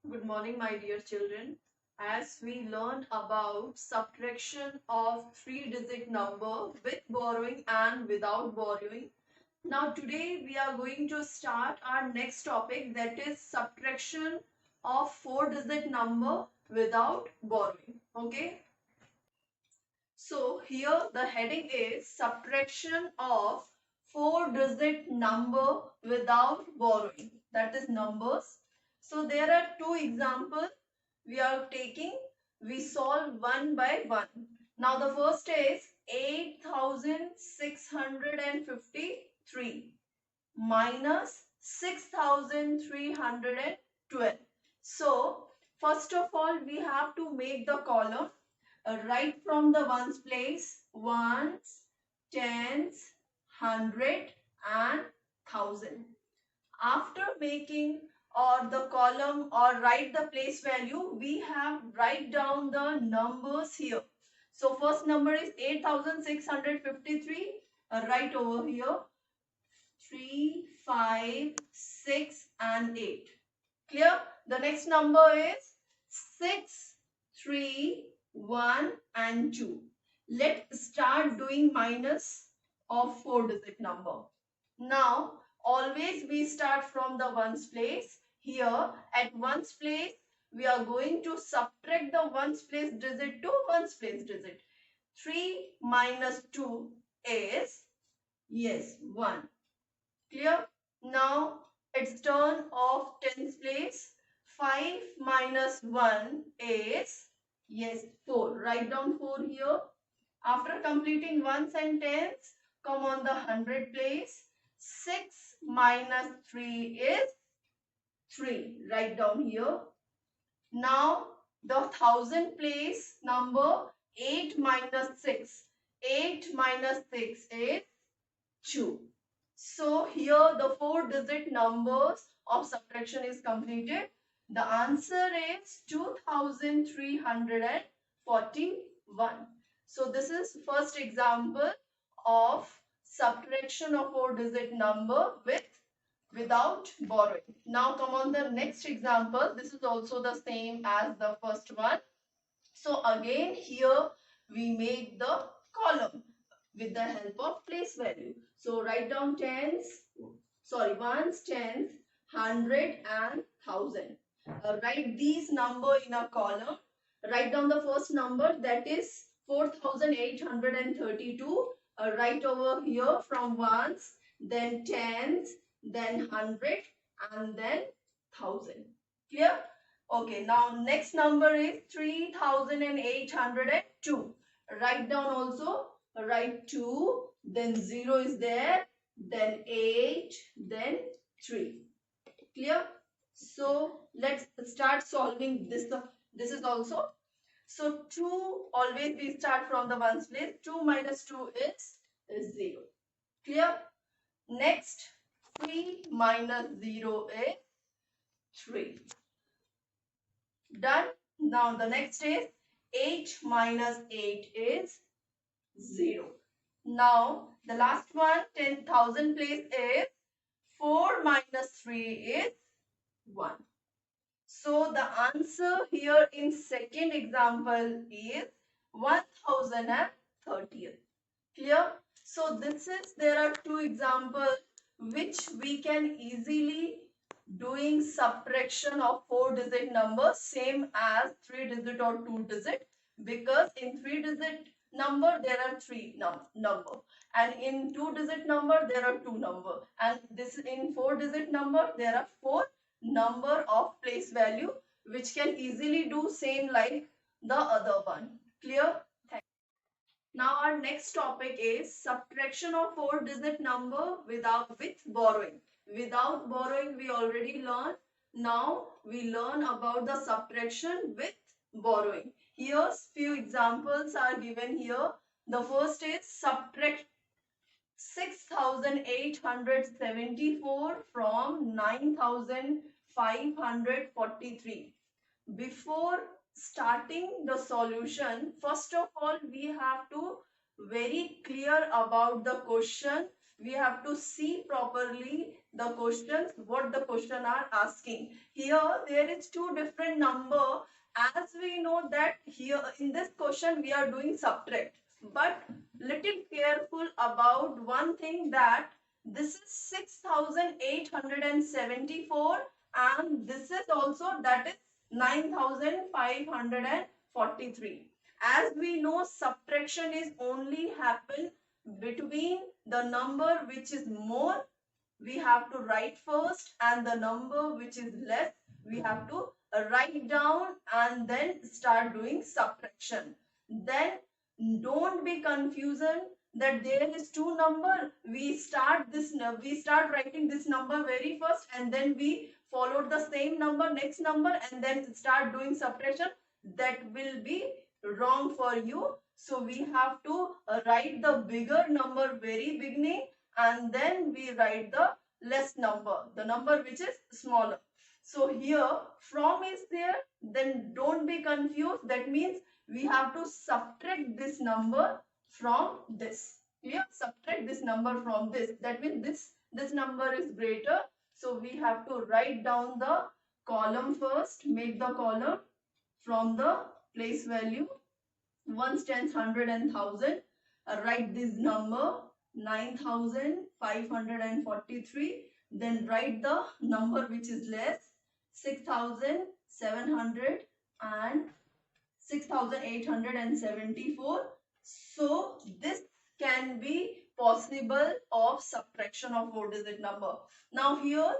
Good morning, my dear children. As we learned about subtraction of three-digit number with borrowing and without borrowing, now today we are going to start our next topic, that is subtraction of four-digit number without borrowing. Okay. So here the heading is subtraction of four-digit number without borrowing. That is numbers. So there are two examples we are taking. We solve one by one. Now the first is 8,653 minus 6,312. So first of all we have to make the column right from the ones place, ones, tens, hundred and thousand. After making or the column or write the place value, we have write down the numbers here. So first number is 8,653. Right over here 3, 5, 6 and 8. Clear? The next number is 6, 3, 1 and 2. Let's start doing minus of four-digit number. Now, always we start from the ones place. Here at ones place, we are going to subtract the ones place digit to ones place digit. 3 minus 2 is, yes, 1. Clear? Now it's turn of tens place. 5 minus 1 is, yes, 4. Write down 4 here. After completing ones and tens, come on the hundred place. 6 minus 3 is 3. Write down here. Now the thousand place number 8 minus 6. 8 minus 6 is 2. So here the four-digit numbers of subtraction is completed. The answer is 2341. So this is first example of subtraction of four-digit number without borrowing. Now come on the next example. This is also the same as the first one. So again here we make the column with the help of place value. So write down ones, tens, hundred and thousand. Write these number in a column. Write down the first number, that is 4,832. Write over here from ones, then tens, then hundred and then thousand. Clear? Okay, now next number is 3,802. Write down also, write 2, then 0 is there, then 8, then 3. Clear? So let's start solving this. This is also. So 2, always we start from the ones place. 2 minus 2 is 0. Clear? Next, 3 minus 0 is 3. Done. Now the next is 8 minus 8 is 0. Now the last one, 10,000 place is 4 minus 3 is 1. So the answer here in second example is 1030. Clear? So there are two examples which we can easily doing subtraction of four-digit numbers, same as three-digit or two-digit, because in three-digit number there are three number, and in two-digit number there are two number, and this in four-digit number there are four number of place value, which can easily do same like the other one. Clear? Now our next topic is subtraction of four-digit number with borrowing. Without borrowing we already learned. Now we learn about the subtraction with borrowing. Here's few examples are given here. The first is subtract 6,874 from 9,543. Before starting the solution, first of all we have to very clear about the question. We have to see properly the questions, what the question are asking. Here there is two different number. As we know that here in this question we are doing subtract, but little careful about one thing, that this is 6874 and this is also, that is 9543. As we know, subtraction is only happen between the number which is more, we have to write first, and the number which is less, we have to write down and then start doing subtraction. Then don't be confusion that there is two number. We start writing this number very first, and then we followed the same number, next number, and then start doing subtraction. That will be wrong for you. So we have to write the bigger number very beginning, and then we write the less number, the number which is smaller. So here from is there, then don't be confused. That means we have to subtract this number from this. Here, subtract this number from this. That means this number is greater. So we have to write down the column first. Make the column from the place value ones, tens, hundred and thousand. Write this number 9543. Then write the number which is less, 6700 and 6874. So this can be possible of subtraction of 4-digit number. Now here,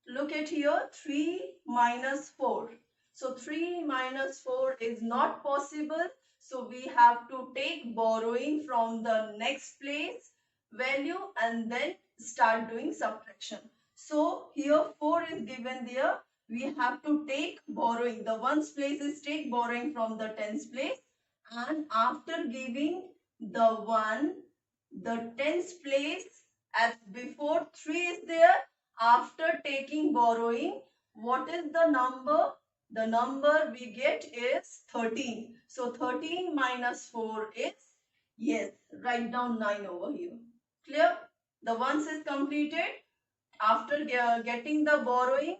look at here, 3 minus 4. So 3 minus 4 is not possible. So we have to take borrowing from the next place value and then start doing subtraction. So here 4 is given there. We have to take borrowing. The ones place is take borrowing from the tens place. And after giving the 1, the tens place, as before 3 is there. After taking borrowing, what is the number? The number we get is 13. So 13 minus 4 is, yes, write down 9 over here. Clear? The ones is completed. After getting the borrowing,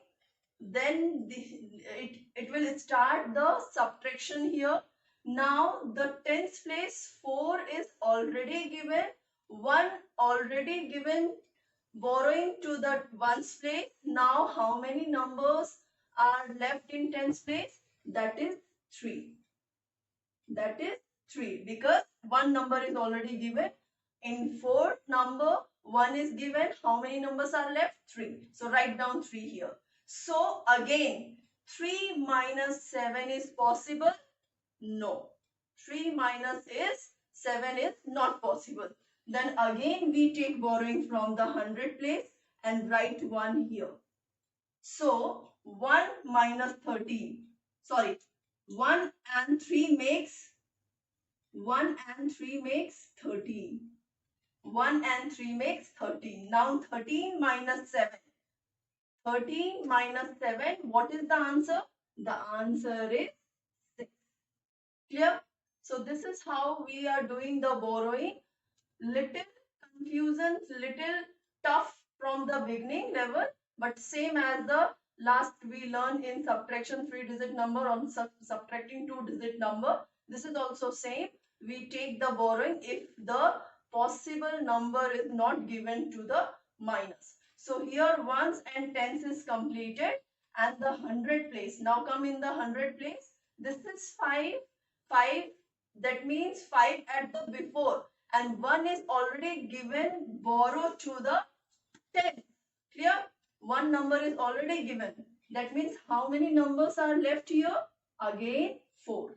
then it will start the subtraction here. Now the tens place 4 is already given, 1 already given, borrowing to the ones place. Now how many numbers are left in tens place? That is 3. That is 3, because one number is already given. In 4th number, 1 is given. How many numbers are left? 3. So write down 3 here. So again, 3 minus 7 is possible? No. 3 minus 7 is not possible. Then again we take borrowing from the 100 place and write 1 here. So 1 minus 13. Sorry, 1 and 3 makes 13. 1 and 3 makes 13. Now 13 minus 7. 13 minus 7, what is the answer? The answer is 6. Clear? So this is how we are doing the borrowing. Little confusion, little tough from the beginning level, but same as the last we learned in subtraction 3-digit number on subtracting 2-digit number. This is also same. We take the borrowing if the possible number is not given to the minus. So here ones and tens is completed, and the 100 place. Now come in the 100 place. This is 5. 5, that means 5 at the before, and 1 is already given, borrow to the 10. Clear? One number is already given. That means how many numbers are left here? Again 4.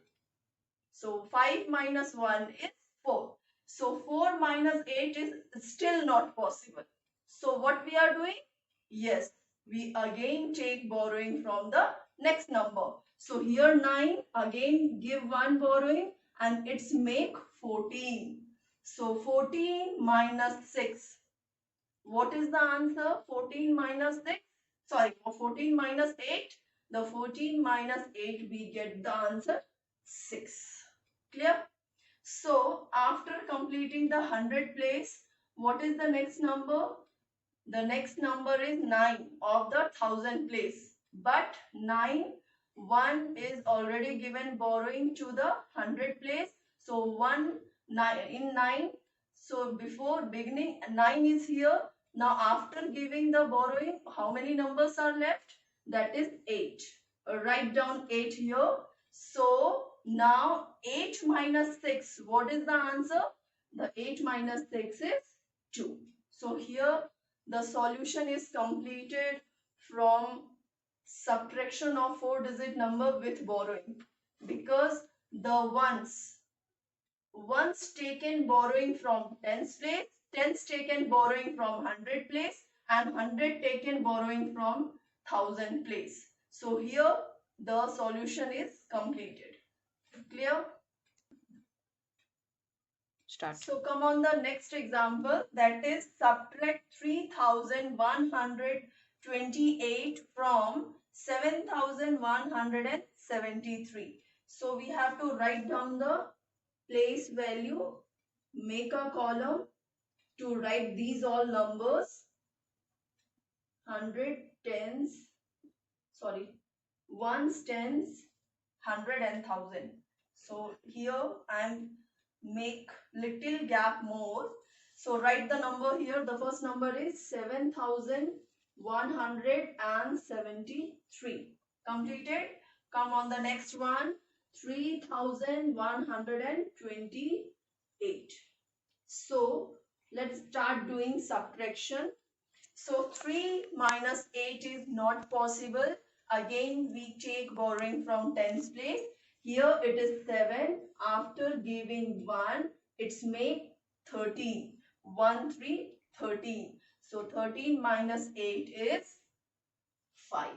So 5 minus 1 is 4. So 4 minus 8 is still not possible. So what we are doing? Yes, we again take borrowing from the next number. So here 9, again give 1 borrowing and it's make 14. So 14 minus 6. What is the answer? 14 minus 6. Sorry, 14 minus 8. The 14 minus 8 we get the answer 6. Clear? So after completing the 100 place, what is the next number? The next number is 9 of the 1000 place. But 9, 1 is already given borrowing to the 100 place. So 1, 9 in 9. So before beginning 9 is here. Now after giving the borrowing, how many numbers are left? That is 8. Write down 8 here. So now 8 minus 6. What is the answer? The 8 minus 6 is 2. So here the solution is completed from subtraction of 4-digit number with borrowing, because the ones taken borrowing from tens place, tens taken borrowing from 100 place, and 100 taken borrowing from 1000 place. So here the solution is completed. Clear? Start. So come on the next example, that is subtract 3128 from 7173. So we have to write down the place value, make a column to write these all numbers, 100, tens, sorry, ones, tens, 100 and 1000. So here I am make little gap more. So write the number here. The first number is 7173. Completed. Come on the next one. 3128. So let's start doing subtraction. So 3 minus 8 is not possible. Again, we take borrowing from tens place. Here it is 7. After giving 1, it's make 13. 1, 3, 13. So 13 minus 8 is 5.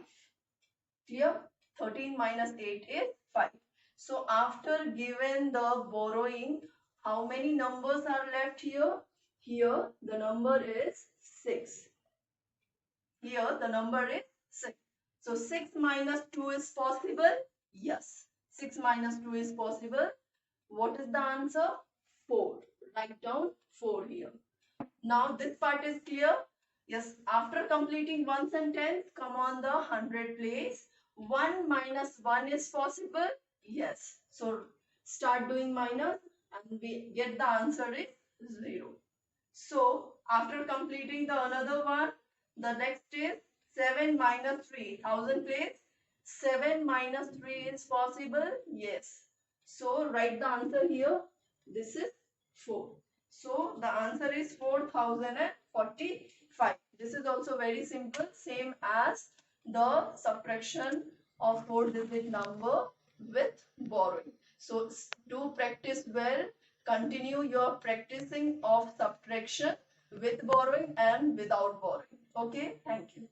Clear? 13 minus 8 is 5. So after given the borrowing, how many numbers are left here? Here the number is 6. Here the number is 6. So 6 minus 2 is possible? Yes. 6 minus 2 is possible. What is the answer? 4. Write down 4 here. Now this part is clear? Yes. After completing ones and tens, come on the 100 place. 1 minus 1 is possible? Yes. So start doing minus and we get the answer is 0. So after completing the another one, the next is 7 minus 3. 1000 place. 7 minus 3 is possible? Yes. So write the answer here. This is 4. So the answer is 4045. This is also very simple. Same as the subtraction of 4-digit number with borrowing. So do practice well. Continue your practicing of subtraction with borrowing and without borrowing. Okay, thank you.